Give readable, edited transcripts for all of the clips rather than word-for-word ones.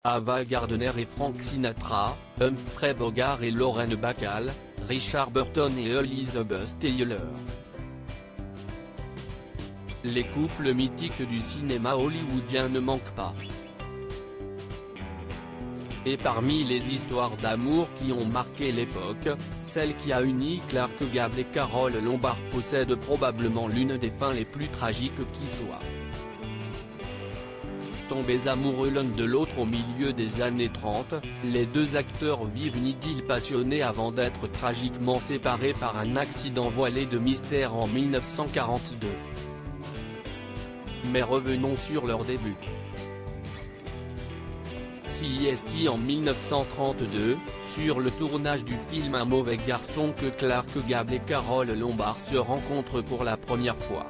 Ava Gardner et Frank Sinatra, Humphrey Bogart et Lorraine Bacall, Richard Burton et Elizabeth Taylor. Les couples mythiques du cinéma hollywoodien ne manquent pas. Et parmi les histoires d'amour qui ont marqué l'époque, celle qui a uni Clark Gable et Carole Lombard possède probablement l'une des fins les plus tragiques qui soient. Tombés amoureux l'un de l'autre au milieu des années 30, les deux acteurs vivent une idylle passionnée avant d'être tragiquement séparés par un accident voilé de mystère en 1942. Mais revenons sur leur début. CST en 1932, sur le tournage du film Un mauvais garçon que Clark Gable et Carole Lombard se rencontrent pour la première fois.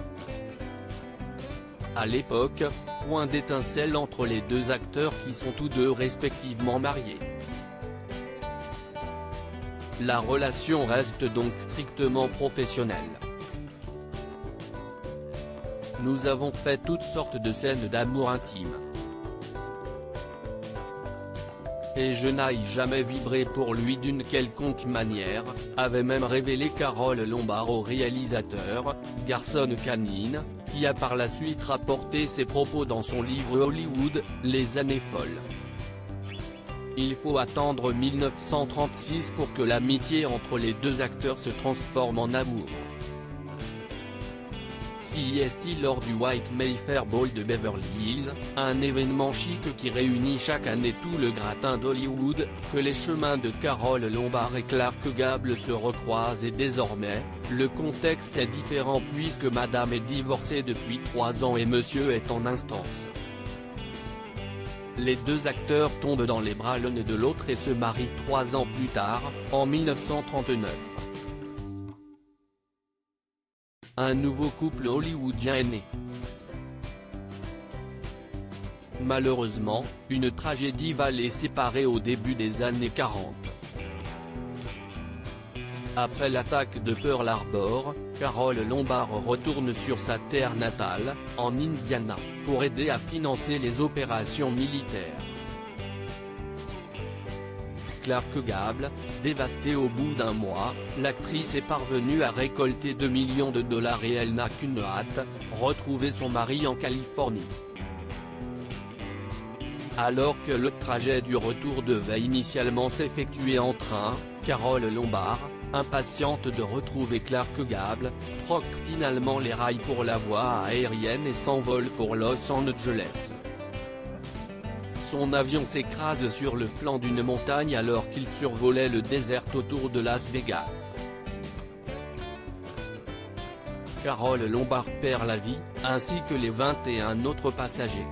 À l'époque, point d'étincelle entre les deux acteurs qui sont tous deux respectivement mariés. La relation reste donc strictement professionnelle. Nous avons fait toutes sortes de scènes d'amour intime. Et je n'ai jamais vibré pour lui d'une quelconque manière, avait même révélé Carole Lombard au réalisateur, Garson Kanin, qui a par la suite rapporté ses propos dans son livre Hollywood, Les années folles. Il faut attendre 1936 pour que l'amitié entre les deux acteurs se transforme en amour. CST lors du White Mayfair Ball de Beverly Hills, un événement chic qui réunit chaque année tout le gratin d'Hollywood, que les chemins de Carole Lombard et Clark Gable se recroisent et désormais, le contexte est différent puisque Madame est divorcée depuis 3 ans et Monsieur est en instance. Les deux acteurs tombent dans les bras l'un de l'autre et se marient 3 ans plus tard, en 1939. Un nouveau couple hollywoodien est né. Malheureusement, une tragédie va les séparer au début des années 40. Après l'attaque de Pearl Harbor, Carole Lombard retourne sur sa terre natale, en Indiana, pour aider à financer les opérations militaires. Clark Gable, dévastée au bout d'un mois, l'actrice est parvenue à récolter 2 millions de dollars et elle n'a qu'une hâte, retrouver son mari en Californie. Alors que le trajet du retour devait initialement s'effectuer en train, Carole Lombard, impatiente de retrouver Clark Gable, troque finalement les rails pour la voie aérienne et s'envole pour Los Angeles. Son avion s'écrase sur le flanc d'une montagne alors qu'il survolait le désert autour de Las Vegas. Carole Lombard perd la vie, ainsi que les 21 autres passagers.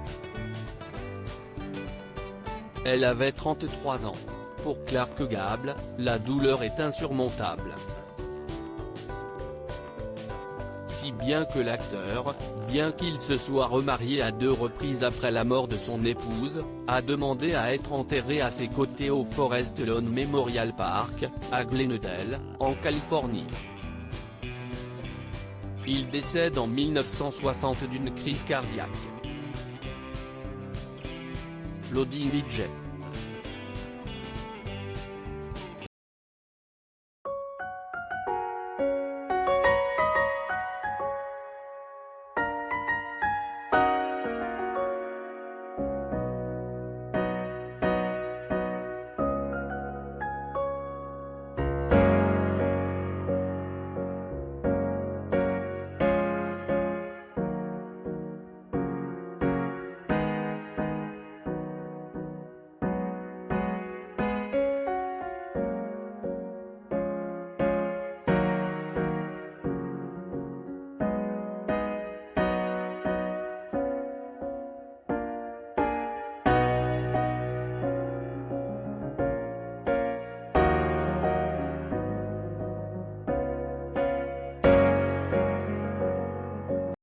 Elle avait 33 ans. Pour Clark Gable, la douleur est insurmontable. Si bien que l'acteur, bien qu'il se soit remarié à 2 reprises après la mort de son épouse, a demandé à être enterré à ses côtés au Forest Lawn Memorial Park, à Glendale, en Californie. Il décède en 1960 d'une crise cardiaque. Loading Widget.